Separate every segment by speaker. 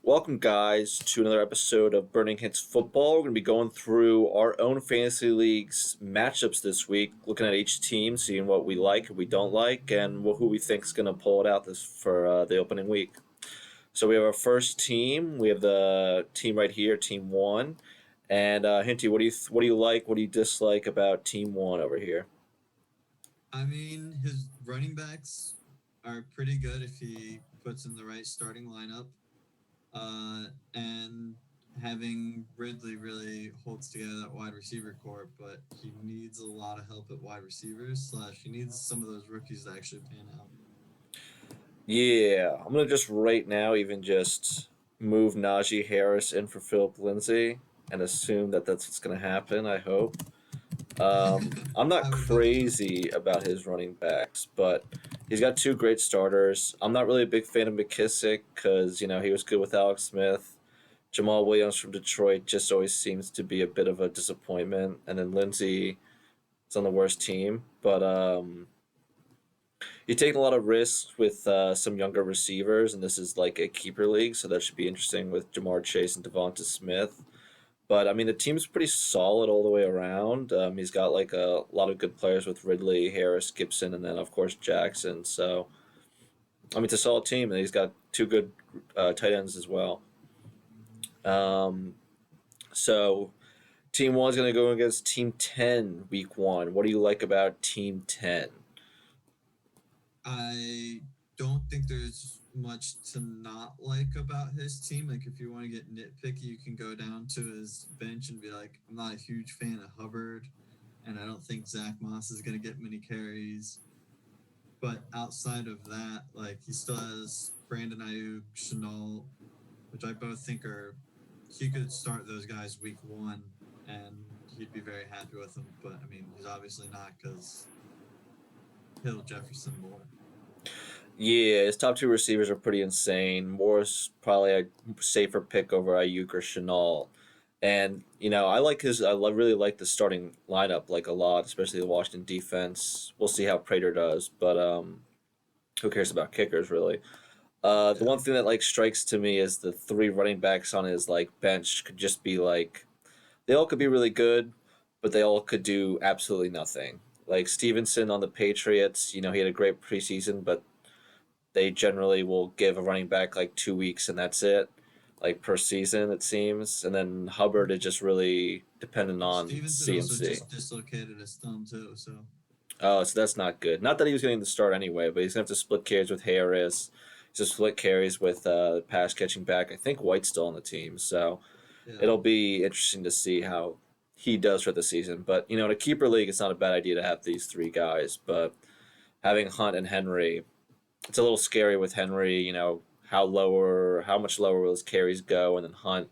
Speaker 1: Welcome, guys, to another episode of Burning Hits Football. We're going to be going through our own fantasy leagues matchups this week, looking at each team, seeing what we like and we don't like, and who we think is going to pull it out this for the opening week. So we have our first team. We have the team right here, Team One. And Hinty, what do you like? What do you dislike about Team One over here?
Speaker 2: I mean, his running backs are pretty good if he puts in the right starting lineup. And having Ridley really holds together that wide receiver core, but he needs a lot of help at wide receivers. Slash, he needs some of those rookies to actually pan out.
Speaker 1: Yeah, I'm gonna just right now even just move Najee Harris in for Philip Lindsay and assume that that's what's gonna happen. I hope. I'm not
Speaker 2: I would hope so.
Speaker 1: crazy about his running backs, but he's got two great starters. I'm not really a big fan of McKissick because he was good with Alex Smith. Jamal Williams from Detroit just always seems to be a bit of a disappointment, and then Lindsay is on the worst team. But you're taking a lot of risks with some younger receivers, and this is like a keeper league, so that should be interesting with Jamar Chase and Devonta Smith. But I mean, the team's pretty solid all the way around. He's got like a lot of good players with Ridley, Harris, Gibson, and then of course Jackson. So I mean, it's a solid team, and he's got two good tight ends as well. Um, so Team One's going to go against Team 10 week one. What do you like about Team 10?
Speaker 2: I don't think there's much to not like about his team. Like, if you want to get nitpicky, you can go down to his bench and be like, I'm not a huge fan of Hubbard, and I don't think Zach Moss is going to get many carries. But outside of that, like, he still has Brandon Ayuk, Chenault, which I both think are he could start those guys week one, and he'd be very happy with them. But I mean, he's obviously not because Hill Jefferson more.
Speaker 1: Yeah, his top two receivers are pretty insane. Moore's probably a safer pick over Ayuk or Chenault. And really like the starting lineup like a lot, especially the Washington defense. We'll see how Prater does, but who cares about kickers really? The
Speaker 2: Yeah.
Speaker 1: one thing that like strikes to me is the three running backs on his like bench could just be like they all could be really good, but they all could do absolutely nothing. Like Stevenson on the Patriots, he had a great preseason, but they generally will give a running back like 2 weeks and that's it, like per season it seems. And then Hubbard is just really dependent on
Speaker 2: Stevenson also
Speaker 1: CMC.
Speaker 2: just dislocated his thumb too, so
Speaker 1: Oh, so that's not good. Not that he was getting the start anyway, but he's gonna have to split carries with Harris. He's gonna split carries with pass catching back. I think White's still on the team, so
Speaker 2: yeah.
Speaker 1: it'll be interesting to see how he does for the season. But in a keeper league, it's not a bad idea to have these three guys. But having Hunt and Henry, it's a little scary with Henry. How much lower will his carries go, and then Hunt.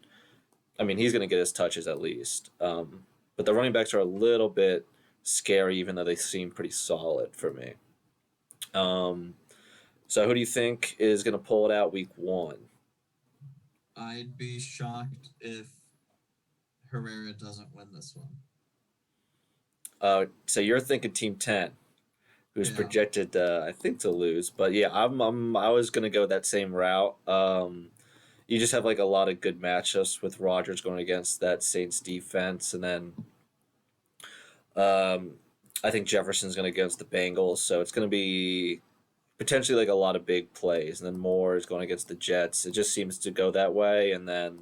Speaker 1: I mean, he's going to get his touches at least. But the running backs are a little bit scary, even though they seem pretty solid for me. Um, so who do you think is going to pull it out week one?
Speaker 2: I'd be shocked if Herrera doesn't win this one.
Speaker 1: So you're thinking Team 10, who's
Speaker 2: Yeah.
Speaker 1: projected, I think, to lose. But yeah, I was going to go that same route. You just have like a lot of good matchups with Rodgers going against that Saints defense, and then um, I think Jefferson's going to against the Bengals, so it's going to be potentially like a lot of big plays, and then Moore is going against the Jets. It just seems to go that way, and then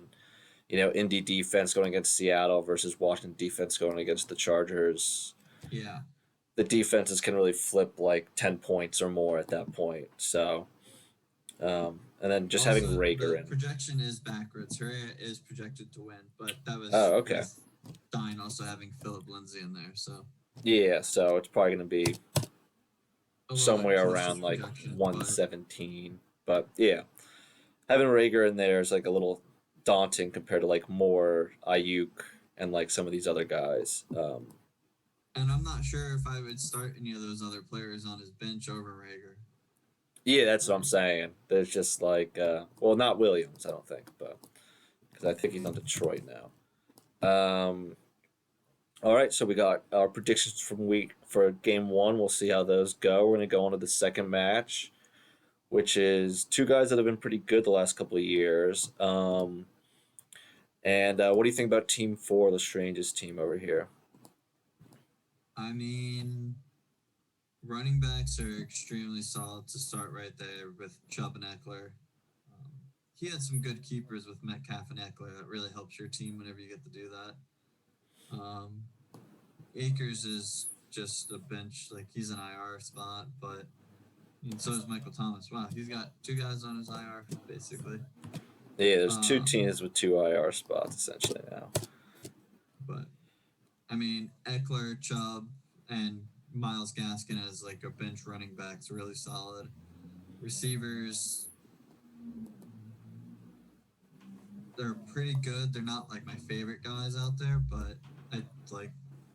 Speaker 1: Indy defense going against Seattle versus Washington defense going against the Chargers.
Speaker 2: Yeah.
Speaker 1: The defenses can really flip like 10 points or more at that point. So, and then just having
Speaker 2: Also,
Speaker 1: Rager
Speaker 2: the
Speaker 1: in.
Speaker 2: projection is backwards. Herrera is projected to win, but that was
Speaker 1: Oh, okay.
Speaker 2: with Stein also having Philip Lindsay in there, so
Speaker 1: Yeah, so it's probably going to be
Speaker 2: a little bit
Speaker 1: somewhere
Speaker 2: closer
Speaker 1: around
Speaker 2: to
Speaker 1: like
Speaker 2: projection. But
Speaker 1: 117. But yeah, having Rager in there is like a little daunting compared to like more Ayuk and like some of these other guys.
Speaker 2: and I'm not sure if I would start any of those other players on his bench over Rager.
Speaker 1: Yeah, that's what I'm saying. There's just like, well, not Williams, I don't think, but because I think he's on Detroit now. All right, so we got our predictions from week for game one. We'll see how those go. We're gonna go on to the second match. which is two guys that have been pretty good the last couple of years. And what do you think about Team Four, the strangest team over here?
Speaker 2: I mean, running backs are extremely solid to start right there with Chubb and Eckler. Um, he had some good keepers with Metcalf and Eckler. That really helps your team whenever you get to do that. Um, Akers is just a bench, like he's an IR spot, but and so is Michael Thomas. Wow, he's got two guys on his IR basically.
Speaker 1: Yeah, there's two
Speaker 2: Um,
Speaker 1: teams with two IR spots essentially now.
Speaker 2: but I mean, Eckler, Chubb, and Miles Gaskin as like a bench running back's really solid. Receivers, they're pretty good. They're not like my favorite guys out there, but I like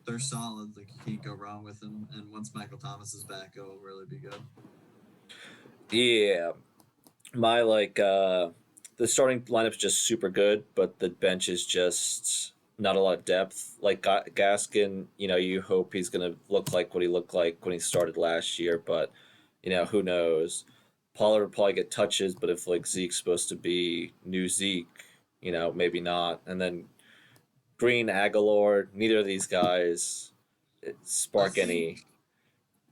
Speaker 2: they're solid. Like you can't go wrong with them. And once Michael Thomas is back, it'll really be good.
Speaker 1: Yeah, my the starting lineup's just super good, but the bench is just not a lot of depth. Like Gaskin, you hope he's gonna look like what he looked like when he started last year, but who knows? Pollard would probably get touches, but if like Zeke's supposed to be new Zeke, maybe not. And then Green, Aguilar, neither of these guys
Speaker 2: I
Speaker 1: spark
Speaker 2: think
Speaker 1: any.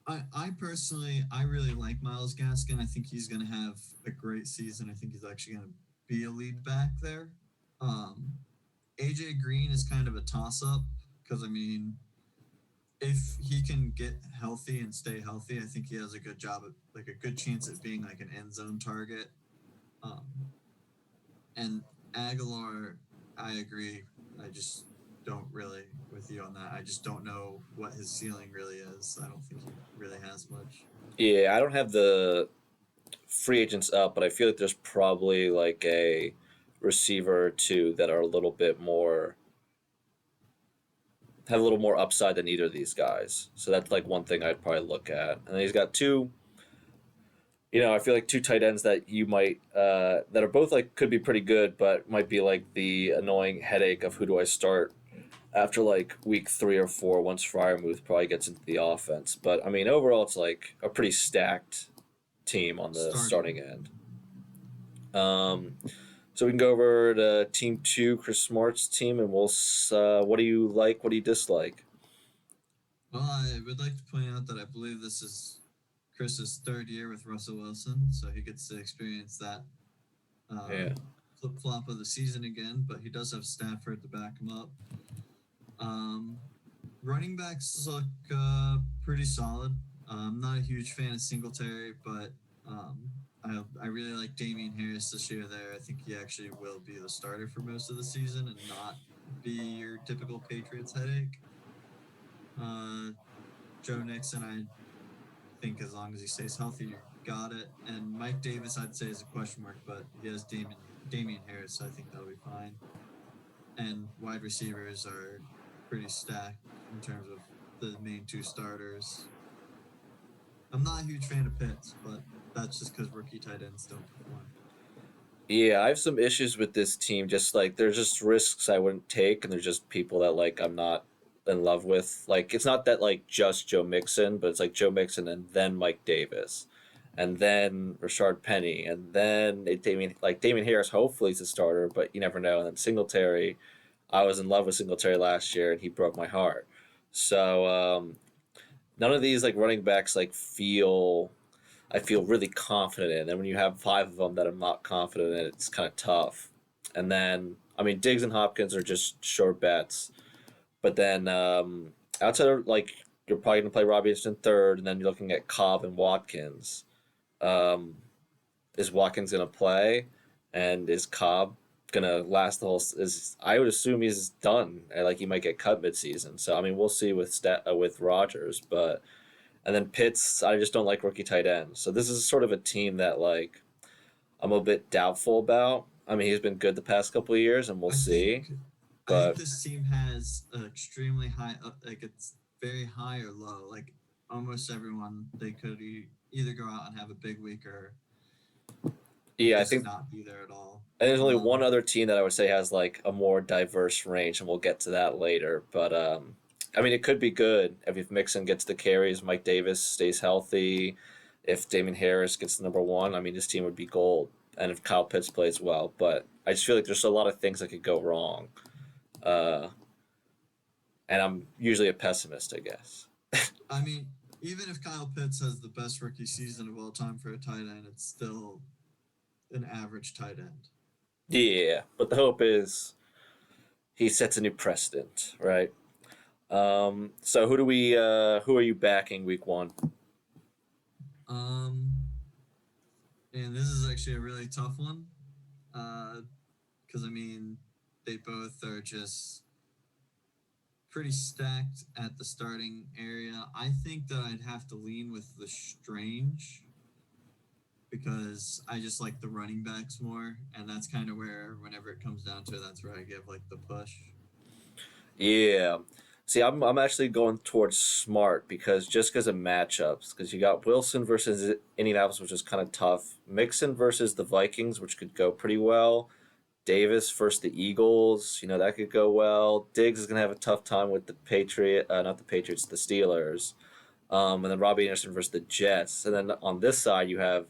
Speaker 2: I personally I really like Miles Gaskin. I think he's gonna have a great season. I think he's actually gonna be a lead back there. Um, AJ Green is kind of a toss up because I mean if he can get healthy and stay healthy, I think he has a good job at like a good chance at being like an end zone target. Um, and Aguilar, I agree. I just don't really with you on that. I just don't know what his ceiling really is. I don't think he really has much.
Speaker 1: Yeah, I don't have the free agents up, but I feel like there's probably like a receiver or two that are a little bit more have a little more upside than either of these guys. So that's like one thing I'd probably look at. And then he's got two. I feel like two tight ends that you might that are both like could be pretty good, but might be like the annoying headache of who do I start after like week 3 or 4 once Fryermuth probably gets into the offense. But I mean, overall, it's like a pretty stacked team on the
Speaker 2: Starting.
Speaker 1: starting end. Um, so we can go over to Team Two, Chris Smart's team, and we'll. What do you like? What do you dislike?
Speaker 2: Well, I would like to point out that I believe this is Chris's third year with Russell Wilson, so he gets to experience that uh,
Speaker 1: Yeah.
Speaker 2: flip flop of the season again. But he does have Stafford to back him up. Um, Running backs look pretty solid. I'm not a huge fan of Singletary, but um, I really like Damian Harris this year. There, I think he actually will be the starter for most of the season and not be your typical Patriots headache. Uh, Joe Nixon, I think as long as he stays healthy, you got it. And Mike Davis, I'd say is a question mark, but he has Damian Harris, so I think that'll be fine. And wide receivers are pretty stacked in terms of the main two starters. I'm not a huge fan of Pitts, but that's just because rookie tight ends don't perform.
Speaker 1: Yeah, I have some issues with this team. Just like there's just risks I wouldn't take, and there's just people that like I'm not in love with. Like it's not that like just Joe Mixon, but it's like Joe Mixon and then Mike Davis, and then Rashard Penny, and then Damien Harris. Hopefully he's a starter, but you never know. And then Singletary, I was in love with Singletary last year, and he broke my heart. So none of these like running backs like I feel really confident in. And when you have five of them that I'm not confident in, it's kind of tough. And then, I mean, Diggs and Hopkins are just sure bets. But then outside of like, you're probably going to play Robbie Anderson third, and then you're looking at Cobb and Watkins. Um, is Watkins going to play? And is Cobb going to last the whole? Is I would assume he's done. Like he might get cut midseason. So I mean, we'll see with Rogers, but and then Pitts, I just don't like rookie tight ends. So this is sort of a team that like I'm a bit doubtful about. I mean, he's been good the past couple of years, and we'll
Speaker 2: I
Speaker 1: see.
Speaker 2: think I think
Speaker 1: But
Speaker 2: this team has an extremely high, like it's very high or low. Like almost everyone, they could either go out and have a big week or
Speaker 1: yeah, I
Speaker 2: just
Speaker 1: think
Speaker 2: not be there at all.
Speaker 1: there's only one
Speaker 2: Um,
Speaker 1: other team that I would say has like a more diverse range, and we'll get to that later. But I mean, it could be good if Mixon gets the carries, Mike Davis stays healthy. If Damien Harris gets the number one, I mean, this team would be gold. And if Kyle Pitts plays well, but I just feel like there's a lot of things that could go wrong. Uh, and I'm usually a pessimist, I guess.
Speaker 2: I mean, even if Kyle Pitts has the best rookie season of all time for a tight end, it's still an average tight end.
Speaker 1: Yeah, but the hope is he sets a new precedent, right? So who are you backing week one?
Speaker 2: Um, and this is actually a really tough one, because I mean, they both are just pretty stacked at the starting area. I think that I'd have to lean with the Strange because I just like the running backs more, and that's kind of where, whenever it comes down to it, that's where I give like the push.
Speaker 1: Yeah. See, I'm actually going towards smart because just because of matchups, because you got Wilson versus Indianapolis, which is kind of tough. Mixon versus the Vikings, which could go pretty well. Davis versus the Eagles, that could go well. Diggs is gonna have a tough time with not the Patriots, the Steelers. And then Robbie Anderson versus the Jets. And then on this side, you have,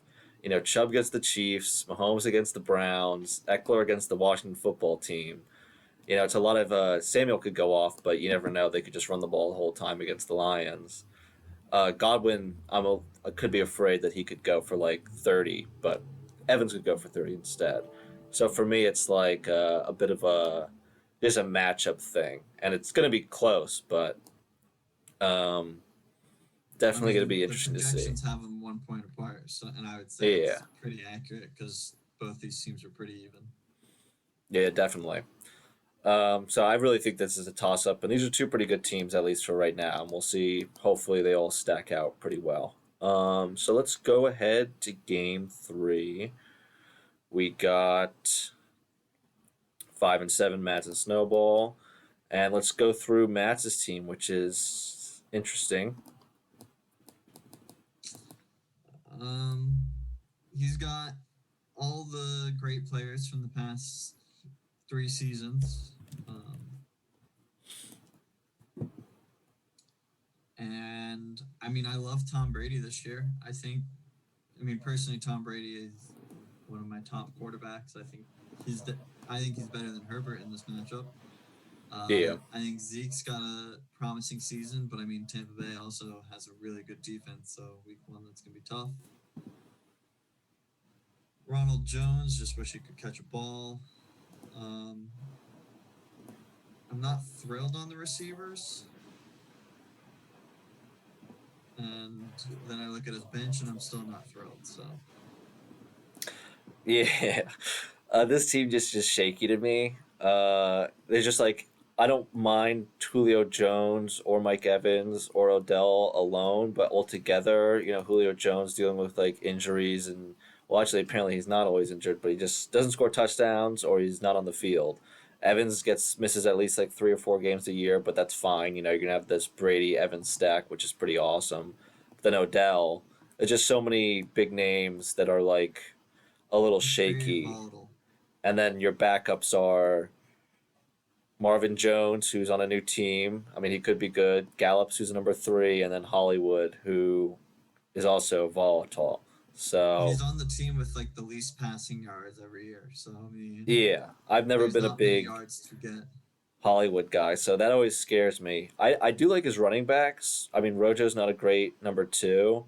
Speaker 1: Chubb against the Chiefs, Mahomes against the Browns, Eckler against the Washington football team. It's a lot of Samuel could go off, but you never know. They could just run the ball the whole time against the Lions. Godwin, I could be afraid that he could go for like 30, but Evans could go for 30 instead. So for me, it's like a bit of just a matchup thing, and it's going to be close, but um,
Speaker 2: I
Speaker 1: definitely going to
Speaker 2: mean,
Speaker 1: be
Speaker 2: the
Speaker 1: interesting to see.
Speaker 2: projections have them 1 point apart, so and I would say
Speaker 1: Yeah,
Speaker 2: it's pretty accurate because both these teams are pretty even.
Speaker 1: yeah, definitely. So I really think this is a toss up, and these are two pretty good teams at least for right now, and we'll see. Hopefully, they all stack out pretty well. So let's go ahead to game three. We got 5 and 7 Mats and Snowball, and let's go through Mats' team, which is interesting.
Speaker 2: Um, he's got all the great players from the past 3 seasons. And I mean, I love Tom Brady this year. I mean, personally, Tom Brady is one of my top quarterbacks. He's, I think he's better than Herbert in this matchup.
Speaker 1: Yeah,
Speaker 2: I think Zeke's got a promising season, but I mean, Tampa Bay also has a really good defense, so week one that's gonna be tough. Ronald Jones, just wish he could catch a ball. Um, I'm not thrilled on the receivers. And then I look at his bench and I'm still not thrilled. So
Speaker 1: yeah. This team just shaky to me. They're just like I don't mind Julio Jones or Mike Evans or Odell alone, but altogether, Julio Jones dealing with like injuries and well, actually, apparently he's not always injured, but he just doesn't score touchdowns or he's not on the field. Evans gets misses at least like 3 or 4 games a year, but that's fine. You're gonna have this Brady Evans stack, which is pretty awesome. But then Odell, there's just so many big names that are like a little
Speaker 2: very
Speaker 1: shaky,
Speaker 2: volatile.
Speaker 1: and then your backups are Marvin Jones, who's on a new team. I mean, he could be good. Gallups, who's number three, and then Hollywood, who is also volatile. So,
Speaker 2: He's on the team with like the least passing yards every year. So I mean,
Speaker 1: yeah, I've never
Speaker 2: there's
Speaker 1: been a
Speaker 2: not many
Speaker 1: big
Speaker 2: yards to get.
Speaker 1: Hollywood guy, so that always scares me. I do like his running backs. I mean, Rojo's not a great number two.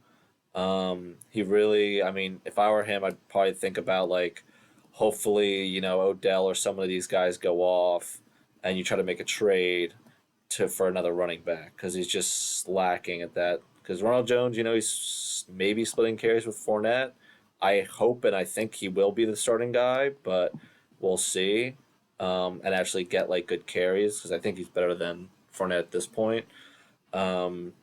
Speaker 1: He really, I mean, if I were him, I'd probably think about like, hopefully, Odell or some of these guys go off, and you try to make a trade for another running back because he's just lacking at that. Because Ronald Jones, he's maybe splitting carries with Fournette. I hope and I think he will be the starting guy, but we'll see. And actually get like good carries because I think he's better than Fournette at this point. Um,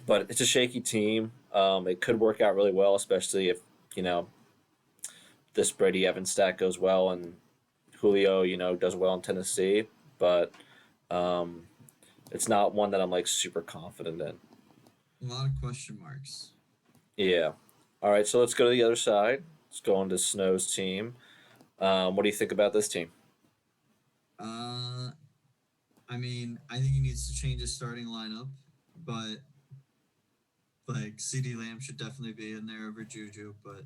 Speaker 1: but it's a shaky team. It could work out really well, especially if you know this Brady Evans stack goes well and Julio, does well in Tennessee. But um, it's not one that I'm like super confident in.
Speaker 2: A lot of question marks.
Speaker 1: Yeah. All right, so let's go to the other side. Let's go on to Snow's team. What do you think about this team?
Speaker 2: Uh, I mean, I think he needs to change his starting lineup, but Like CD Lamb should definitely be in there over Juju, but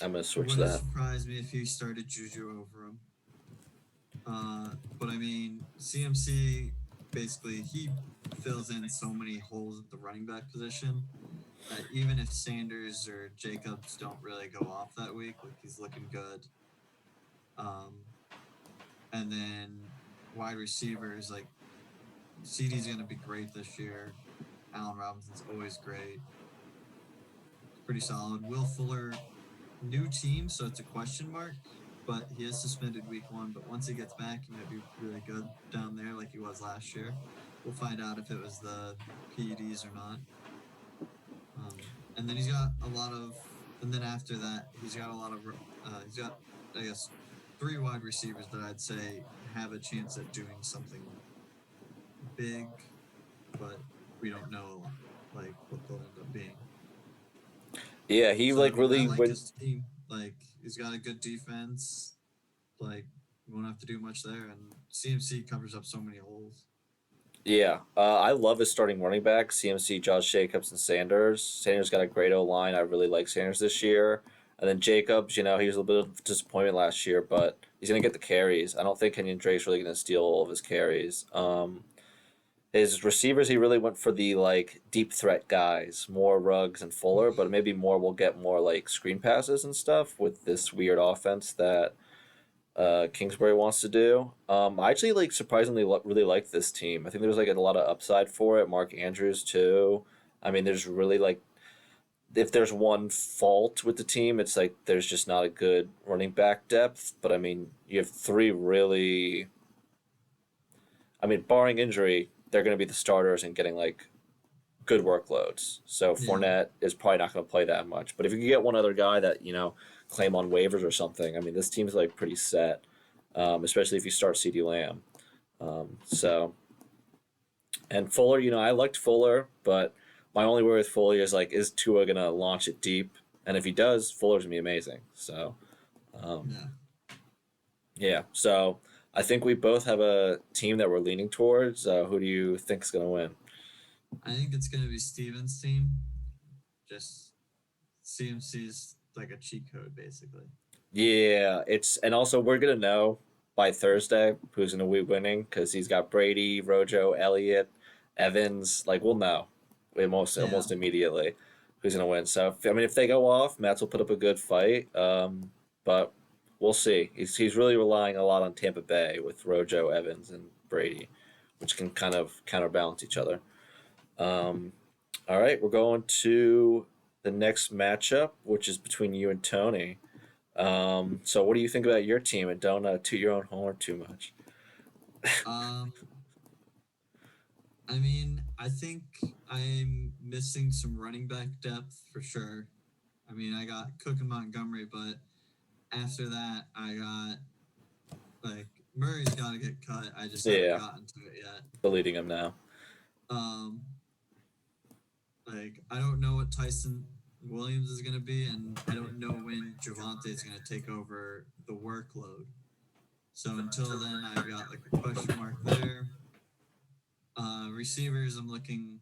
Speaker 1: I'm gonna
Speaker 2: it
Speaker 1: switch
Speaker 2: wouldn't
Speaker 1: that.
Speaker 2: surprise me if he started Juju over him. But I mean, CMC basically he fills in so many holes at the running back position that even if Sanders or Jacobs don't really go off that week, like he's looking good. Um, and then wide receivers like CD's going to be great this year. Allen Robinson's always great. It's pretty solid. Will Fuller, new team, so it's a question mark. But he is suspended week 1. But once he gets back, he might be really good down there, like he was last year. We'll find out if it was the PEDs or not. And then he's got a lot of, and then after that, he's got a lot of, he's got, I guess, 3 wide receivers that I'd say have a chance at doing something big, but we don't know a lot, like what they'll end up being.
Speaker 1: Yeah, he
Speaker 2: So I
Speaker 1: like
Speaker 2: mean, I
Speaker 1: really
Speaker 2: like
Speaker 1: went.
Speaker 2: his team. Like he's got a good defense. Like we won't have to do much there, and CMC covers up so many holes.
Speaker 1: Yeah, I love his starting running back, CMC, Josh Jacobs, and Sanders. Sanders got a great O line. I really like Sanders this year. And then Jacobs, he was a little bit of disappointment last year, but he's going to get the carries. I don't think Kenyon Drake's really going to steal all of his carries. His receivers, he really went for the like deep threat guys, more Ruggs and Fuller, but maybe more will get more like screen passes and stuff with this weird offense that Kingsbury wants to do. I actually like surprisingly really like this team. I think there's like a lot of upside for it. Mark Andrews too. I mean, there's really like if there's one fault with the team, it's like there's just not a good running back depth. But I mean, you have 3 really. I mean, barring injury, they're going to be the starters and getting like good workloads. So
Speaker 2: Yeah,
Speaker 1: Fournette is probably not going to play that much. But if you can get one other guy that claim on waivers or something, I mean, this team's like pretty set. Especially if you start CD Lamb. So and Fuller, I liked Fuller, but my only worry with Fuller is like, is Tua gonna launch it deep? And if he does, Fuller's gonna be amazing. So um,
Speaker 2: yeah.
Speaker 1: yeah, so I think we both have a team that we're leaning towards. Who do you think is gonna win?
Speaker 2: I think it's gonna be Steven's team. Just CMC's like a cheat code, basically.
Speaker 1: Yeah, it's and also we're gonna know by Thursday who's gonna be winning because he's got Brady, Rojo, Elliott, Evans. Like we'll know
Speaker 2: Yeah,
Speaker 1: almost immediately who's gonna win. So I mean, if they go off, Mets will put up a good fight. But we'll see. He's really relying a lot on Tampa Bay with Rojo, Evans, and Brady, which can kind of counterbalance each other. Um, all right, we're going to the next matchup, which is between you and Tony. So what do you think about your team? And don't toot your own horn too much.
Speaker 2: Um, I mean, I think I'm missing some running back depth for sure. I mean, I got Cook and Montgomery, but after that, I got like Murray's got to get cut. I just haven't
Speaker 1: Yeah,
Speaker 2: gotten to it yet.
Speaker 1: deleting him now.
Speaker 2: Um, like I don't know what Tyson Williams is gonna be, and I don't know when Javante is gonna take over the workload. So until then, I've got like a question mark there. Receivers, I'm looking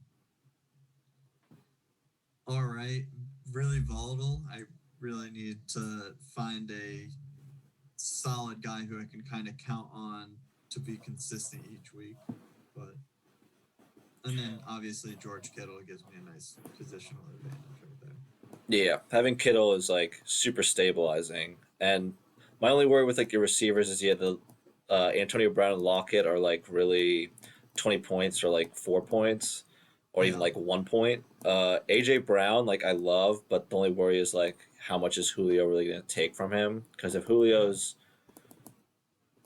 Speaker 2: all right, really volatile. I really need to find a solid guy who I can kind of count on to be consistent each week. But and then obviously George Kittle gives me a nice positional advantage right there.
Speaker 1: Yeah, having Kittle is like super stabilizing. And my only worry with like your receivers is yeah the Antonio Brown and Lockett are like really 20 points or like 4 points or even
Speaker 2: Yeah,
Speaker 1: like 1 point. AJ Brown like I love, but the only worry is like how much is Julio really gonna take from him? Because if
Speaker 2: yeah,
Speaker 1: Julio's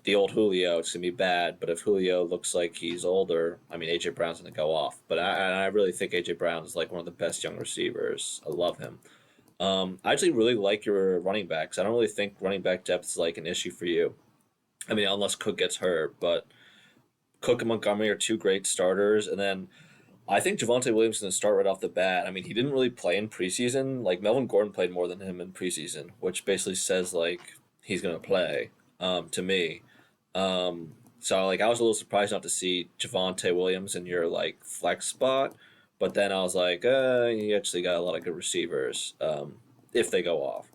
Speaker 1: the old Julio, it's gonna be bad. But if Julio looks like he's older, I mean AJ Brown's gonna go off. But I really think AJ Brown is like one of the best young receivers. I love him. I actually really like your running backs. I don't really think running back depth is like an issue for you. I mean, unless Cook gets hurt, but Cook and Montgomery are 2 great starters, and then I think Javante Williams is going to start right off the bat. I mean, he didn't really play in preseason. Like Melvin Gordon played more than him in preseason, which basically says like he's going to play. To me, so like I was a little surprised not to see Javante Williams in your like flex spot, But then I was like, you actually got a lot of good receivers if they go off.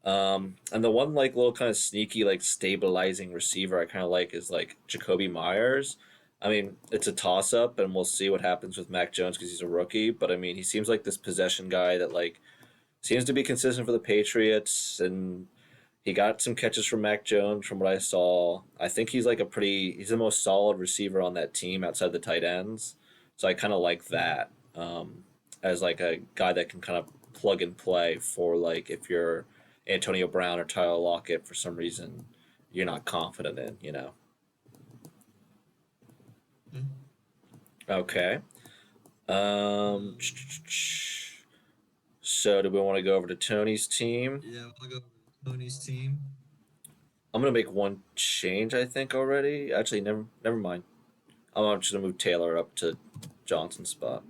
Speaker 1: And the one like little kind of sneaky like stabilizing receiver I kind of like is like Jacoby Myers. I mean, it's a toss up, and we'll see what happens with Mac Jones because he's a rookie. But I mean, he seems like this possession guy that like seems to be consistent for the Patriots, and he got some catches from Mac Jones from what I saw. I think he's the most solid receiver on that team outside the tight ends. So I kind of like that as like a guy that can kind of plug and play for like if you're Antonio Brown or Tyler Lockett for some reason you're not confident in, you know.
Speaker 2: Yeah,
Speaker 1: Okay. Um,
Speaker 2: um,
Speaker 1: so do we want to go over to Tony's team?
Speaker 2: yeah. We'll go over to Tony's team.
Speaker 1: I'm gonna make one change, I think already. Actually, never mind. I'm just gonna move Taylor up to Johnson's spot,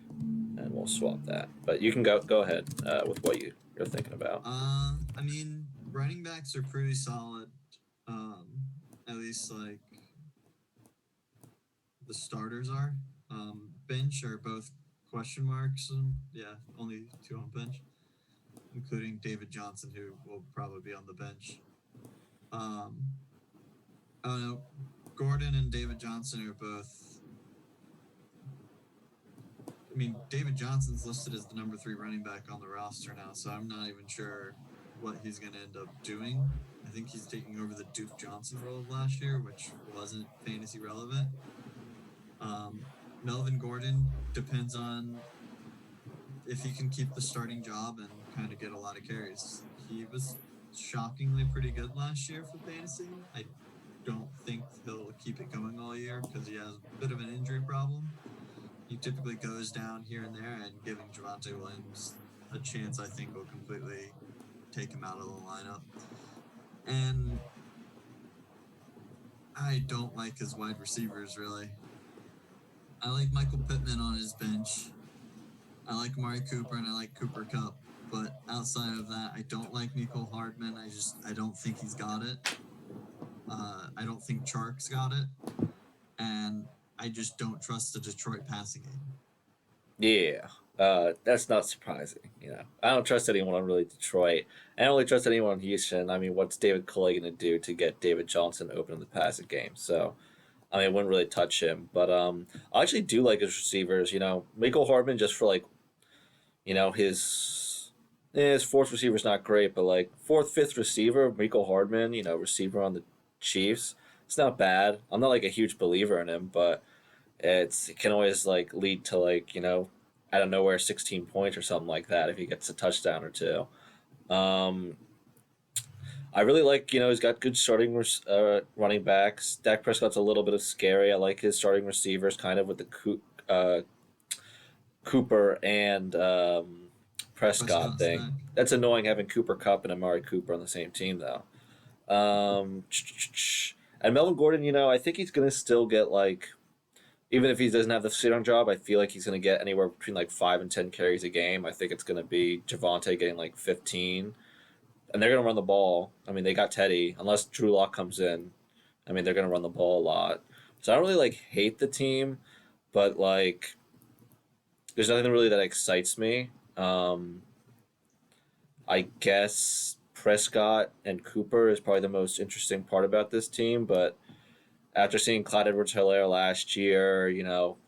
Speaker 1: and we'll swap that. But you can go ahead with what you're thinking about.
Speaker 2: I mean, running backs are pretty solid. Um, at least like the starters are. Bench are both question marks. Yeah, only two on bench, including David Johnson, who will probably be on the bench. Um, I don't know. Gordon and David Johnson are both. I mean, David Johnson's listed as the number 3 running back on the roster now, so I'm not even sure what he's going to end up doing. I think he's taking over the Duke Johnson role of last year, which wasn't fantasy relevant. Melvin Gordon depends on if he can keep the starting job and kind of get a lot of carries. He was shockingly pretty good last year for fantasy. I don't think he'll keep it going all year because he has a bit of an injury problem. He typically goes down here and there, and giving Javonte Williams a chance, I think, will completely take him out of the lineup. And I don't like his wide receivers, really. I like Michael Pittman on his bench. I like Amari Cooper and I like Cooper Kupp. But outside of that, I don't like Mecole Hardman. I don't think he's got it. I don't think Chark's got it. And I just don't trust the Detroit passing game.
Speaker 1: Yeah, that's not surprising. You know, I don't trust anyone on really Detroit. I don't really trust anyone in Houston. I mean, what's David Culley gonna do to get David Johnson open in the passing game? So I mean, I wouldn't really touch him. But I actually do like his receivers. You know, Michael Hardman just for like his fourth receiver's not great, but like fourth, fifth receiver, Michael Hardman, receiver on the Chiefs, it's not bad. I'm not like a huge believer in him, but it can always like lead to like out of nowhere 16 points or something like that if he gets a touchdown or two. Um, I really like he's got good running backs. Dak Prescott's a little bit of scary. I like his starting receivers kind of with the Cooper and Prescott
Speaker 2: Prescott's
Speaker 1: thing.
Speaker 2: back.
Speaker 1: That's annoying having Cooper Cup and Amari Cooper on the same team though. Um, and Melvin Gordon, I think he's gonna still get like even if he doesn't have the sit-on job, I feel like he's gonna get anywhere between like 5 and 10 carries a game. I think it's gonna be Javante getting like 15, and they're gonna run the ball. I mean, they got Teddy unless Drew Lock comes in. I mean, they're gonna run the ball a lot. So I don't really like hate the team, but like there's nothing really that excites me. I guess Prescott and Cooper is probably the most interesting part about this team, but after seeing Clyde Edwards-Helaire last year,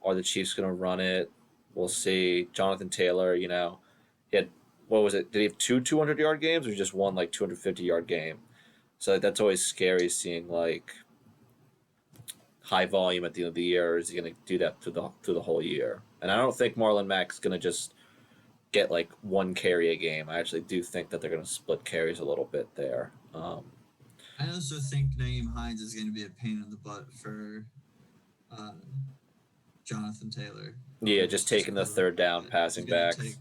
Speaker 1: are the Chiefs going to run it? We'll see. Jonathan Taylor, he had, what was it? Did he have 200-yard games or just one like 250-yard game? So like, that's always scary seeing like high volume at the end of the year. Or is he going to do that through the whole year? And I don't think Marlon Mack's going to just get like one carry a game. I actually do think that they're going to split carries a little bit there.
Speaker 2: I also think Naeem Hines is going to be a pain in the butt for uh, Jonathan Taylor.
Speaker 1: Yeah, just
Speaker 2: Just
Speaker 1: taking the
Speaker 2: because of the
Speaker 1: third
Speaker 2: fact
Speaker 1: down
Speaker 2: that he's
Speaker 1: passing
Speaker 2: going to
Speaker 1: backs.
Speaker 2: take,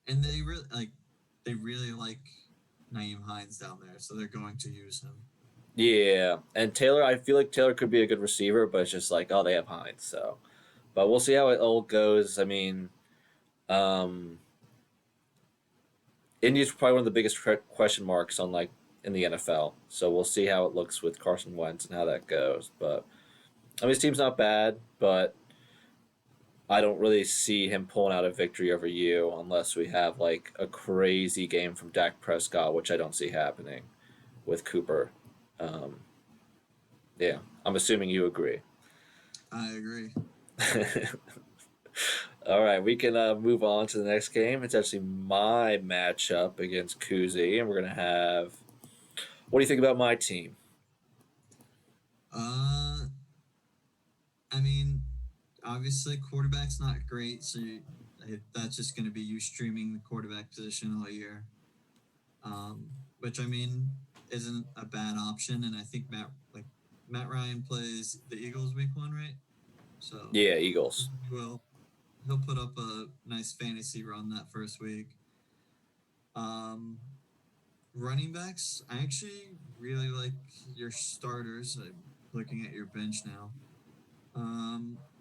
Speaker 2: and they really like Naeem Hines down there, so they're going to use him.
Speaker 1: Yeah, and Taylor, I feel like Taylor could be a good receiver, but it's just like, oh, they have Hines, so. But we'll see how it all goes. I mean, um, Indy's probably one of the biggest question marks on like in the NFL. So we'll see how it looks with Carson Wentz and how that goes. But I mean, his team's not bad, but I don't really see him pulling out a victory over you unless we have like a crazy game from Dak Prescott, which I don't see happening with Cooper. Um, yeah, I'm assuming you agree.
Speaker 2: I agree.
Speaker 1: All right, we can move on to the next game. It's actually my matchup against Kuzi, and we're gonna have. What do you think about my team?
Speaker 2: Uh, I mean, obviously quarterback's not great, so that's just going to be you streaming the quarterback position all year. Which I mean isn't a bad option, and I think Matt Ryan plays the Eagles week 1, right? So
Speaker 1: Yeah, Eagles.
Speaker 2: well, he'll put up a nice fantasy run that first week. Um, Running backs, I actually really like your starters. I'm looking at your bench now.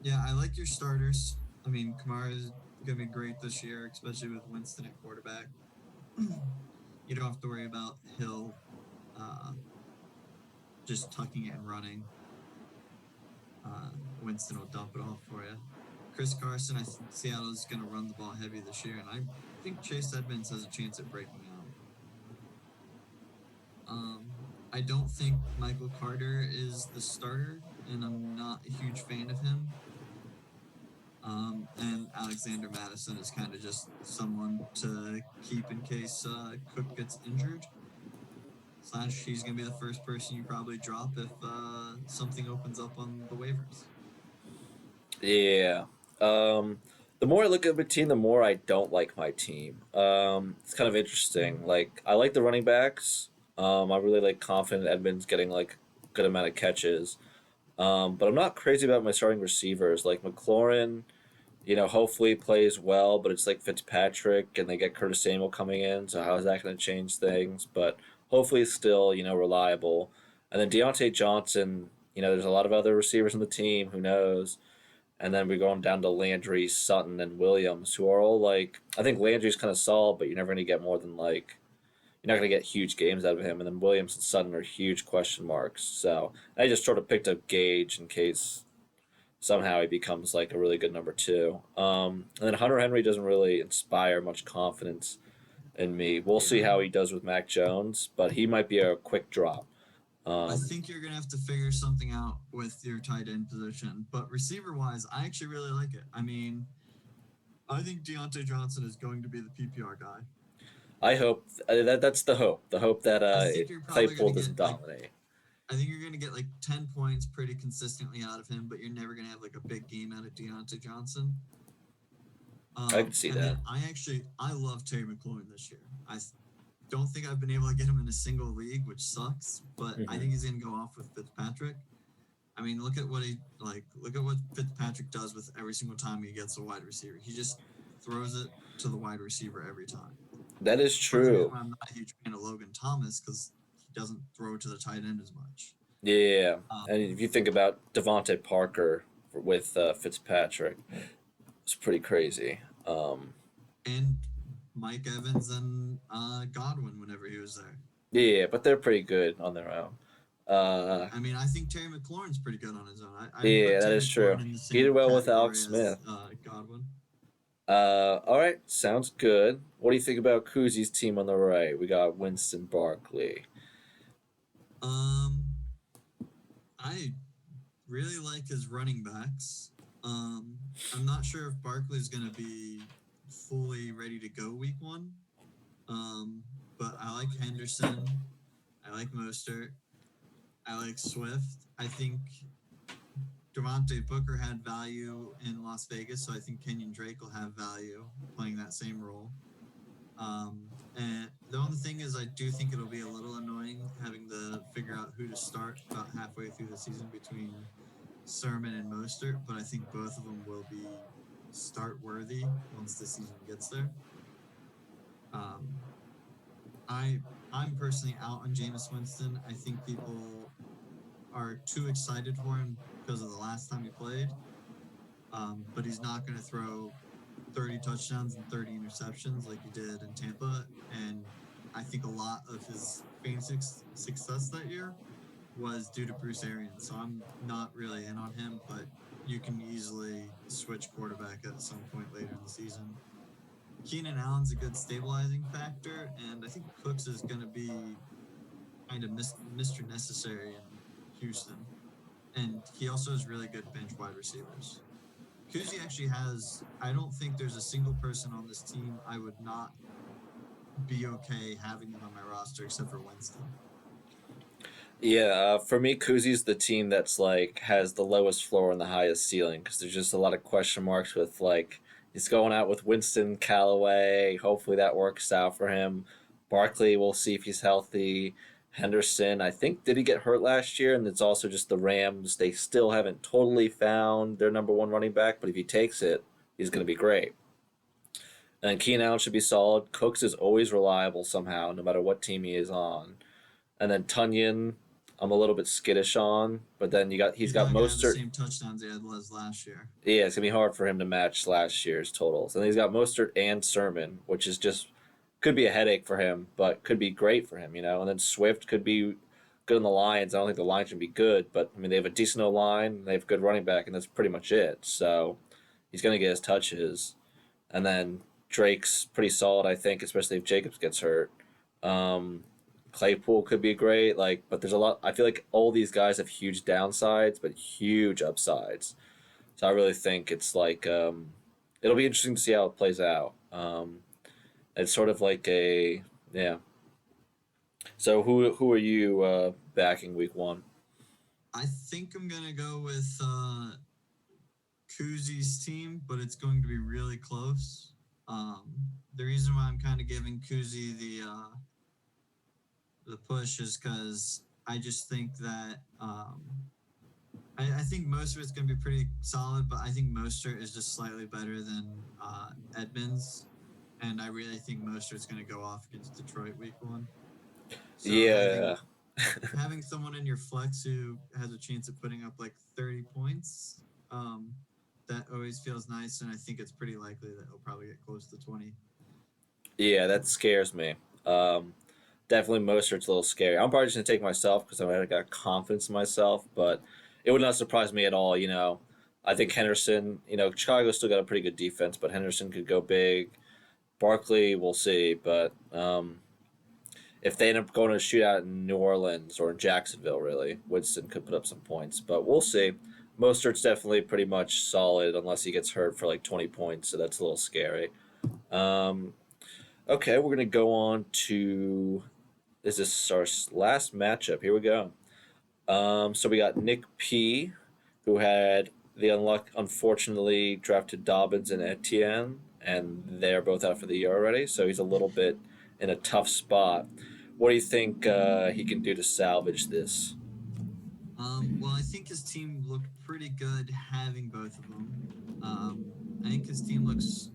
Speaker 2: Yeah, I like your starters. I mean, Kamara is gonna be great this year, especially with Winston at quarterback. You don't have to worry about Hill uh, just tucking it and running. Winston will dump it off for you. Chris Carson, I think Seattle is going to run the ball heavy this year, and I think Chase Edmonds has a chance at breaking out. Um, I don't think Michael Carter is the starter, and I'm not a huge fan of him. And Alexander Madison is kind of just someone to keep in case Cook gets injured. Slash, he's going to be the first person you probably drop if something opens up on the waivers.
Speaker 1: Yeah. Um, the more I look at my team, the more I don't like my team. It's kind of interesting. Like I like the running backs. I really like confident Edmonds getting like good amount of catches. But I'm not crazy about my starting receivers. Like McLaurin, hopefully plays well, but it's like Fitzpatrick and they get Curtis Samuel coming in, so how is that going to change things? But hopefully still, reliable. And then Deontay Johnson, there's a lot of other receivers on the team, who knows? And then we're going down to Landry, Sutton, and Williams, who are all like, I think Landry's kind of solid, but you're never going to get more than like, you're not going to get huge games out of him. And then Williams and Sutton are huge question marks. So I just sort of picked up Gage in case somehow he becomes like a really good number two. And then Hunter Henry doesn't really inspire much confidence in me. We'll see
Speaker 2: Yeah.
Speaker 1: how he does with Mac Jones, but he might be a quick drop.
Speaker 2: I
Speaker 1: Um,
Speaker 2: think you're gonna have to figure something out with your tight end position. But receiver wise, I actually really like it. I mean, I think Deontay Johnson is going to be the PPR guy.
Speaker 1: I hope that's the hope. The hope that
Speaker 2: I think you're probably
Speaker 1: Claypool
Speaker 2: gonna
Speaker 1: doesn't
Speaker 2: get like
Speaker 1: dominate.
Speaker 2: I think you're gonna get like 10 points pretty consistently out of him, but you're never gonna have like a big game out of Deontay Johnson.
Speaker 1: I can see
Speaker 2: And
Speaker 1: that.
Speaker 2: then I love Terry McLaurin this year. Don't think I've been able to get him in a single league, which sucks, but I
Speaker 1: Mm-hmm.
Speaker 2: think he's gonna go off with Fitzpatrick. I mean, look at what Fitzpatrick does with every single time he gets a wide receiver. He just throws it to the wide receiver every time.
Speaker 1: That is
Speaker 2: Part of the reason
Speaker 1: true.
Speaker 2: why I'm not a huge fan of Logan Thomas because he doesn't throw to the tight end as much.
Speaker 1: Yeah, and
Speaker 2: Um,
Speaker 1: if you think about Devontae Parker with Fitzpatrick, it's pretty crazy.
Speaker 2: and Mike Evans and Godwin whenever he was there.
Speaker 1: Yeah, but they're pretty good on their own. Uh,
Speaker 2: I mean, I think Terry McLaurin's pretty good on his own. I'd put
Speaker 1: yeah, that
Speaker 2: Terry
Speaker 1: is true.
Speaker 2: McLaurin in the
Speaker 1: He did
Speaker 2: same
Speaker 1: well with Alex
Speaker 2: category as
Speaker 1: Smith.
Speaker 2: Godwin.
Speaker 1: All right, sounds good. What do you think about Kuzi's team on the right? We got Winston Barkley.
Speaker 2: Um, I really like his running backs. I'm not sure if Barkley's going to be fully ready to go week 1. But I like Henderson. I like Mostert. I like Swift. I think Devontae Booker had value in Las Vegas, so I think Kenyon Drake will have value playing that same role. And the only thing is, I do think it'll be a little annoying having to figure out who to start about halfway through the season between Sermon and Mostert, but I think both of them will be start worthy once the season gets there. Um, I I'm personally out on Jameis Winston. I think people are too excited for him because of the last time he played. But he's not going to throw 30 touchdowns and 30 interceptions like he did in Tampa. And I think a lot of his fantasy success that year was due to Bruce Arians. So I'm not really in on him, but you can easily switch quarterback at some point later in the season. Keenan Allen's a good stabilizing factor, and I think Cooks is going to be kind of Mr. Necessary in Houston. And he also has really good bench wide receivers. Kuzi actually has, I don't think there's a single person on this team I would not be okay having them on my roster except for Winston.
Speaker 1: Yeah, for me, Kuzi's the team that's like has the lowest floor and the highest ceiling because there's just a lot of question marks with like he's going out with Winston Callaway. Hopefully that works out for him. Barkley, we'll see if he's healthy. Henderson, I think did he get hurt last year? And it's also just the Rams. They still haven't totally found their number one running back, but if he takes it, he's going to be great. And Keenan Allen should be solid. Cooks is always reliable somehow, no matter what team he is on. And then Tunyon, I'm a little bit skittish on, but then he's
Speaker 2: He's
Speaker 1: got
Speaker 2: not going to have the
Speaker 1: Mostert.
Speaker 2: same touchdowns he had as last year.
Speaker 1: Yeah, it's gonna be hard for him to match last year's totals. And he's got Mostert and Sermon, which is just could be a headache for him, but could be great for him, you know. And then Swift could be good in the Lions. I don't think the Lions should be good, but I mean they have a decent O line, they have good running back, and that's pretty much it. So he's gonna get his touches. And then Drake's pretty solid, I think, especially if Jacobs gets hurt. Um, Claypool could be great, like, but there's a lot. I feel like all these guys have huge downsides, but huge upsides. So I really think it's like it'll be interesting to see how it plays out. It's sort of like a yeah. So who are you backing week one?
Speaker 2: I think I'm going to go with Kuzi's team, but it's going to be really close. Um, the reason why I'm kind of giving Kuzi the push is because I just think that I think most of it's going to be pretty solid, but I think Mostert is just slightly better than Edmonds, and I really think Mostert's going to go off against Detroit week one. So
Speaker 1: Yeah,
Speaker 2: having someone in your flex who has a chance of putting up like 30 points, that always feels nice, and I think it's pretty likely that he'll probably get close to 20.
Speaker 1: yeah, that scares me. Um, Definitely Mostert's a little scary. I'm probably just gonna take myself because I got confidence in myself, but it would not surprise me at all. You know, I think Henderson. You know, Chicago's still got a pretty good defense, but Henderson could go big. Barkley, we'll see, but if they end up going to a shootout in New Orleans or in Jacksonville, really, Winston could put up some points, but we'll see. Mostert's definitely pretty much solid unless he gets hurt for like 20 points, so that's a little scary. Um, okay, we're gonna go on to is this our last matchup? Here we go. So we got Nick P, who had the unfortunately drafted Dobbins and Etienne, and they're both out for the year already. So he's a little bit in a tough spot. What do you think he can do to salvage this?
Speaker 2: Well, I think his team looked pretty good having both of them. I think his team looks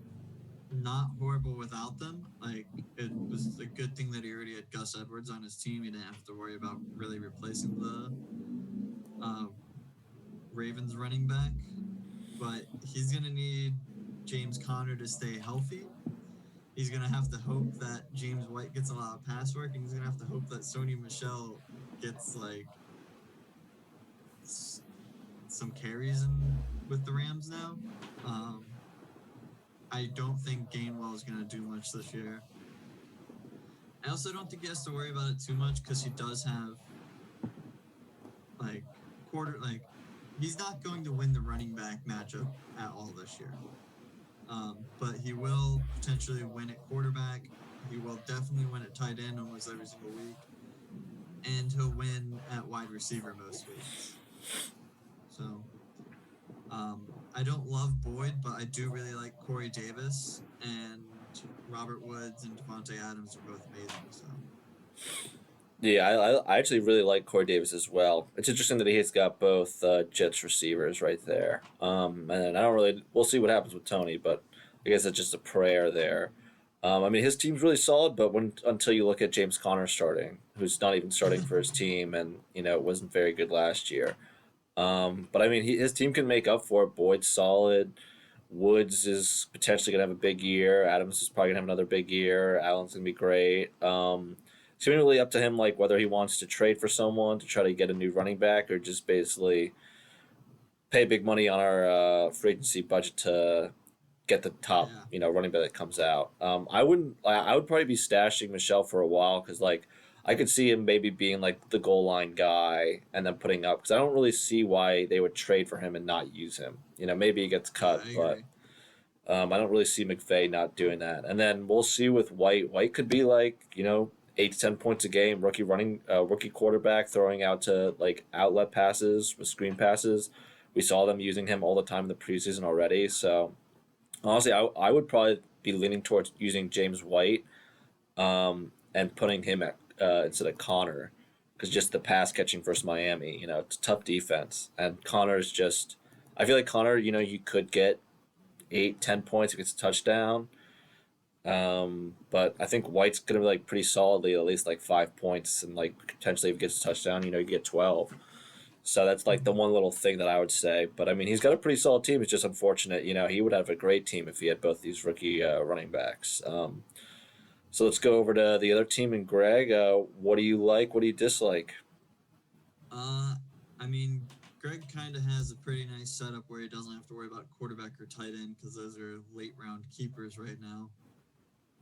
Speaker 2: not horrible without them. Like, it was a good thing that he already had Gus Edwards on his team. He didn't have to worry about really replacing the uh, Ravens running back. But he's going to need James Conner to stay healthy. He's going to have to hope that James White gets a lot of pass work, and he's going to have to hope that Sony Michelle gets, like, some carries with the Rams now. I don't think Gainwell is going to do much this year. I also don't think he has to worry about it too much because he does have like he's not going to win the running back matchup at all this year. But he will potentially win at quarterback. He will definitely win at tight end almost every single week, and he'll win at wide receiver most weeks. So I don't love Boyd, but I do really like Corey Davis, and Robert Woods and Devontae Adams are both amazing. So
Speaker 1: Yeah, I actually really like Corey Davis as well. It's interesting that he's got both Jets receivers right there. And I don't really. We'll see what happens with Tony, but I guess it's just a prayer there. I mean, his team's really solid, but until you look at James Conner starting, who's not even starting for his team, and you know, wasn't very good last year. But I mean, his team can make up for it. Boyd's solid. Woods is potentially gonna have a big year. Adams is probably gonna have another big year. Allen's gonna be great. It's gonna be really up to him, like whether he wants to trade for someone to try to get a new running back, or just basically pay big money on our free agency budget to get the top,
Speaker 2: Yeah,
Speaker 1: running back that comes out. I wouldn't. I would probably be stashing Michelle for a while because like I could see him maybe being like the goal line guy and then putting up because I don't really see why they would trade for him and not use him. Maybe he gets
Speaker 2: yeah,
Speaker 1: cut,
Speaker 2: I
Speaker 1: but
Speaker 2: agree.
Speaker 1: I don't really see McVay not doing that. And then we'll see with White. White could be like 8 to 10 points a game. Rookie quarterback throwing out to like outlet passes with screen passes. We saw them using him all the time in the preseason already. So honestly, I would probably be leaning towards using James White and putting him at instead of Connor because just the pass catching versus Miami. It's a tough defense, and Connor's just. I feel like Connor, you could get 8, 10 points if it's a touchdown. But I think White's gonna be like pretty solidly at least like 5 points, and like potentially if he gets a touchdown, you get 12. So that's like the
Speaker 2: Mhm.
Speaker 1: one little thing that I would say. But I mean, he's got a pretty solid team. It's just unfortunate, he would have a great team if he had both these rookie running backs. So let's go over to the other team. And Greg, what do you like? What do you dislike?
Speaker 2: Uh, I mean, Greg kind of has a pretty nice setup where he doesn't have to worry about quarterback or tight end because those are late round keepers right now.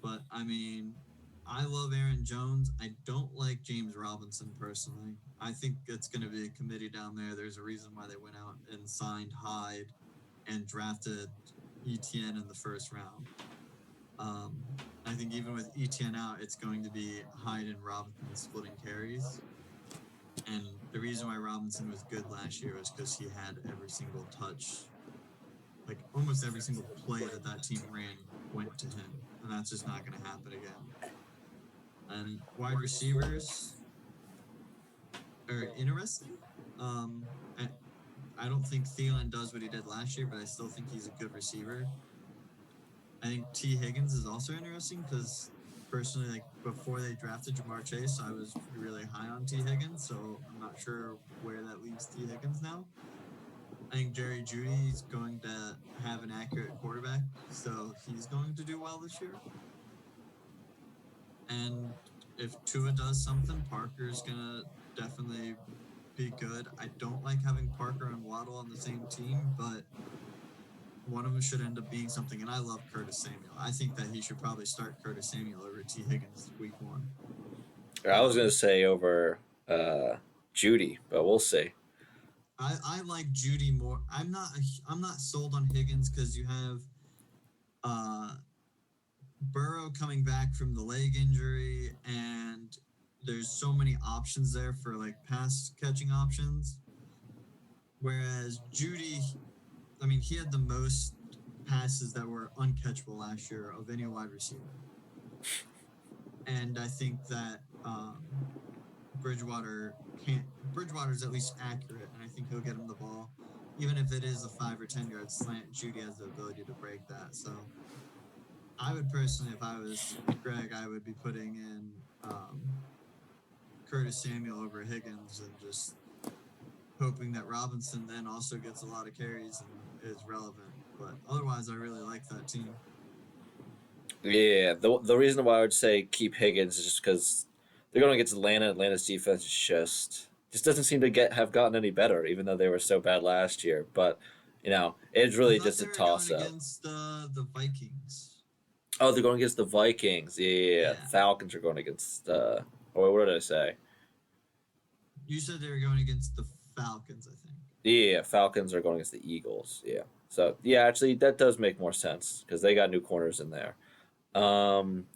Speaker 2: But I mean, I love Aaron Jones. I don't like James Robinson personally. I think it's going to be a committee down there. There's a reason why they went out and signed Hyde and drafted ETN in the first round. Um, I think even with ETN out, it's going to be Hyde and Robinson splitting carries. And the reason why Robinson was good last year was because he had every single touch, like almost every single play that team ran went to him, and that's just not going to happen again. And wide receivers are interesting. Um, I, I don't think Thielen does what he did last year, but I still think he's a good receiver. I think T. Higgins is also interesting because personally, like before they drafted Jamar Chase, I was really high on T. Higgins, so I'm not sure where that leaves T. Higgins now. I think Jerry Judy is going to have an accurate quarterback, so he's going to do well this year. And if Tua does something, Parker's gonna definitely be good. I don't like having Parker and Waddle on the same team, but one of them should end up being something. And I love Curtis Samuel. I think that he should probably start Curtis Samuel over T. Higgins week one.
Speaker 1: I was gonna
Speaker 2: Um,
Speaker 1: say over Judy, but we'll see.
Speaker 2: I like Judy more. I'm not sold on Higgins because you have uh, Burrow coming back from the leg injury, and there's so many options there for like pass catching options. Whereas Judy, I mean, he had the most passes that were uncatchable last year of any wide receiver, and I think that Bridgewater can't. Bridgewater's at least accurate, and I think he'll get him the ball, even if it is a 5 or 10 yard slant. Judy has the ability to break that, so I would personally, if I was Greg, I would be putting in Curtis Samuel over Higgins and just hoping that Robinson then also gets a lot of carries and is relevant. But otherwise, I really like that team.
Speaker 1: Yeah, the reason why I would say keep Higgins is just because they're going against Atlanta. Atlanta's defense is just doesn't seem to get have gotten any better, even though they were so bad last year. But it's
Speaker 2: I
Speaker 1: really
Speaker 2: thought
Speaker 1: just
Speaker 2: they
Speaker 1: a
Speaker 2: were going
Speaker 1: toss up.
Speaker 2: against the Vikings.
Speaker 1: Oh, they're going against the Vikings. Yeah,
Speaker 2: Yeah,
Speaker 1: Falcons are going against. Oh, what did I say?
Speaker 2: you said they were going against the Falcons. I think.
Speaker 1: Yeah, Falcons are going against the Eagles. Yeah. So yeah, actually, that does make more sense because they got new corners in there. Um,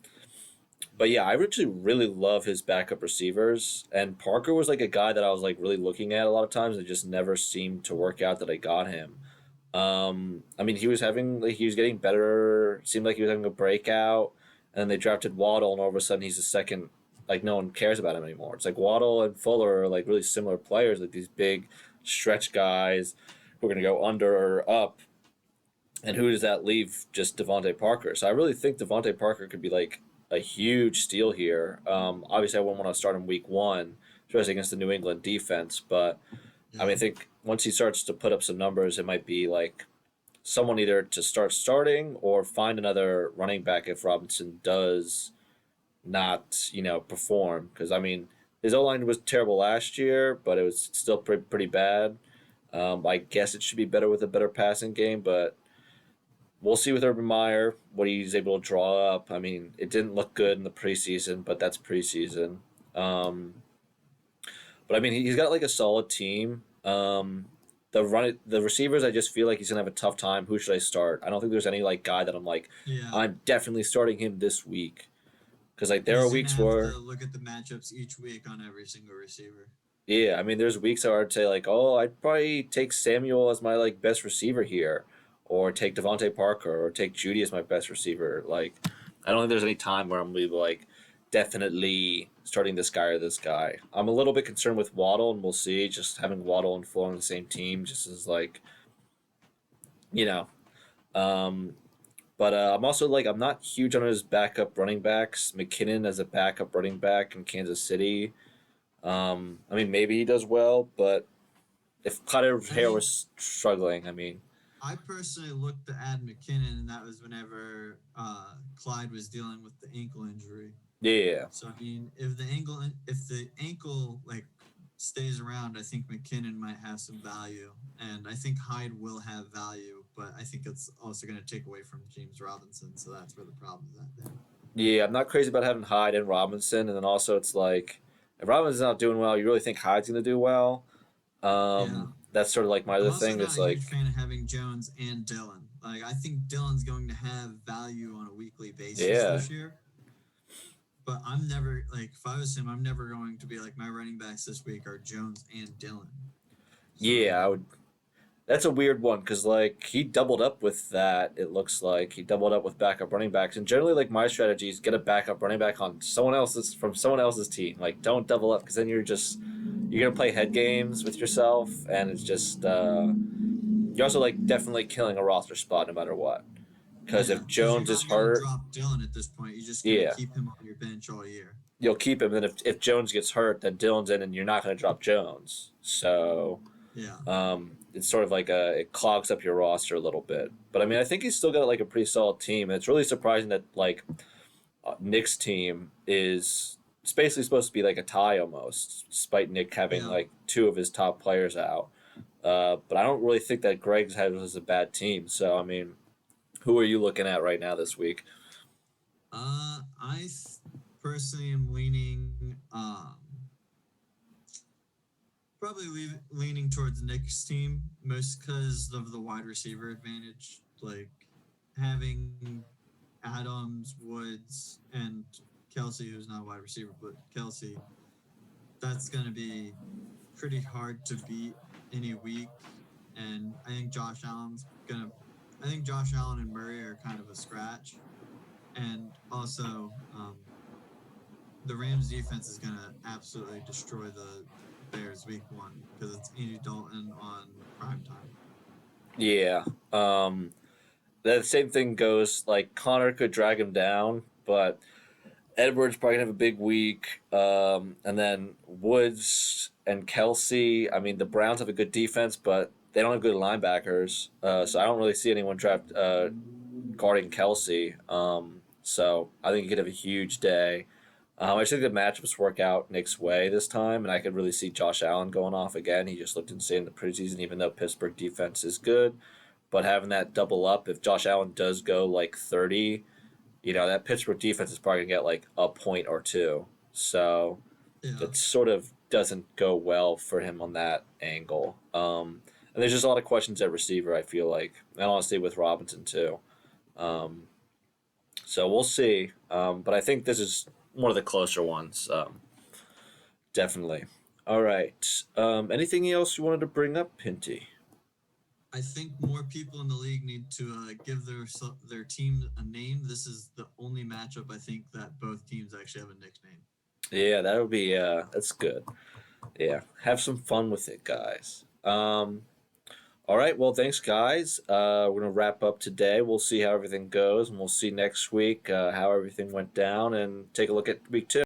Speaker 1: but yeah, I actually really love his backup receivers, and Parker was like a guy that I was like really looking at a lot of times. It just never seemed to work out that I got him. I mean, he was getting better. Seemed like he was having a breakout, and then they drafted Waddle, and all of a sudden he's the second. Like no one cares about him anymore. It's like Waddle and Fuller are like really similar players, like these big stretch guys who are going to go under or up. And who does that leave? Just Devontae Parker. So I really think Devontae Parker could be like a huge steal here. Obviously, I wouldn't want to start him week one, especially against the New England defense. But I mean,
Speaker 2: Yeah,
Speaker 1: I think once he starts to put up some numbers, it might be like someone either to start starting or find another running back if Robinson does not, perform. Because I mean, his O line was terrible last year, but it was still pretty bad. I guess it should be better with a better passing game, but we'll see with Urban Meyer what he's able to draw up. I mean, it didn't look good in the preseason, but that's preseason. Um, but I mean, he's got like a solid team. The receivers, I just feel like he's gonna have a tough time. Who should I start? I don't think there's any like guy that I'm like,
Speaker 2: Yeah,
Speaker 1: I'm definitely starting him this week because like there are
Speaker 2: he's gonna
Speaker 1: weeks
Speaker 2: have to
Speaker 1: where
Speaker 2: look at the matchups each week on every single receiver.
Speaker 1: yeah, I mean there's weeks where I'd say like, oh, I'd probably take Samuel as my like best receiver here, or take Devontae Parker, or take Judy as my best receiver. Like, I don't think there's any time where I'm gonna be like definitely starting this guy or this guy. I'm a little bit concerned with Waddle, and we'll see. Just having Waddle and Fuller on the same team just is like, you know. Um, but I'm also like I'm not huge on his backup running backs. McKinnon as a backup running back in Kansas City. I mean maybe he does well, but if Clyde
Speaker 2: I
Speaker 1: Hare
Speaker 2: mean,
Speaker 1: was struggling, I mean,
Speaker 2: I personally looked to add McKinnon, and that was whenever Clyde was dealing with the ankle injury.
Speaker 1: yeah,
Speaker 2: So I mean, if the ankle like stays around, I think McKinnon might have some value, and I think Hyde will have value, but I think it's also going to take away from James Robinson, so that's where the problem is at there.
Speaker 1: yeah, I'm not crazy about having Hyde and Robinson, and then also it's like if Robinson's not doing well, you really think Hyde's gonna do well.
Speaker 2: Yeah,
Speaker 1: That's sort of like my
Speaker 2: I'm
Speaker 1: other
Speaker 2: also
Speaker 1: thing.
Speaker 2: not
Speaker 1: Is
Speaker 2: a huge
Speaker 1: like,
Speaker 2: fan of having Jones and Dillon. Like I think Dillon's going to have value on a weekly basis
Speaker 1: yeah,
Speaker 2: this year, but I'm never like if I was him, I'm never going to be like my running backs this week are Jones and Dillon. So I
Speaker 1: yeah, I
Speaker 2: mean,
Speaker 1: would. That's a weird one because like he doubled up with that. It looks like he doubled up with backup running backs, and generally like my strategy is get a backup running back on someone else's from someone else's team. Like don't double up because then you're gonna play head games with yourself, and it's just you're also like definitely killing a roster spot no matter what. Because
Speaker 2: yeah,
Speaker 1: if
Speaker 2: because you're
Speaker 1: Jones is
Speaker 2: not going to
Speaker 1: hurt,
Speaker 2: drop Dillon at this point. You're just going to
Speaker 1: yeah,
Speaker 2: keep him on your bench all year.
Speaker 1: you'll keep him. And if Jones gets hurt, then Dylan's in, and you're not going to drop Jones. So
Speaker 2: Yeah,
Speaker 1: it's sort of like it clogs up your roster a little bit. But I mean, I think he's still got like a pretty solid team. And it's really surprising that like Nick's team is it's basically supposed to be like a tie almost, despite Nick having
Speaker 2: yeah.
Speaker 1: like two of his top players out. But I don't really think that Greg's has a bad team. So I mean, who are you looking at right now this week?
Speaker 2: Personally am leaning, probably leaning towards Nick's team, most because of the wide receiver advantage. Like having Adams, Woods, and Kelsey, who's not a wide receiver, but Kelsey, that's going to be pretty hard to beat any week. And I think Josh Allen and Murray are kind of a scratch. And also, the Rams defense is going to absolutely destroy the Bears week one because it's Andy Dalton on prime time.
Speaker 1: Yeah. The same thing goes like Connor could drag him down, but Edwards probably gonna have a big week. And then Woods and Kelsey. I mean, the Browns have a good defense, but they don't have good linebackers. So I don't really see anyone draft guarding Kelsey. So I think he could have a huge day. I just think the matchups work out Nick's way this time, and I could really see Josh Allen going off again. He just looked insane in the preseason, even though Pittsburgh defense is good. But having that double up, if Josh Allen does go like 30, that Pittsburgh defense is probably going to get like a point or two. So
Speaker 2: Yeah.
Speaker 1: it sort of doesn't go well for him on that angle. And there's just a lot of questions at receiver, I feel like. And honestly, with Robinson, too. Um, so we'll see. But I think this is one of the closer ones. Definitely. All right. Anything else you wanted to bring up, Pinty?
Speaker 2: I think more people in the league need to give their team a name. This is the only matchup I think that both teams actually have a nickname.
Speaker 1: Yeah, that would be that's good. Yeah, have some fun with it, guys. All right, well, thanks, guys. We're gonna wrap up today. We'll see how everything goes, and we'll see next week how everything went down, and take a look at week two.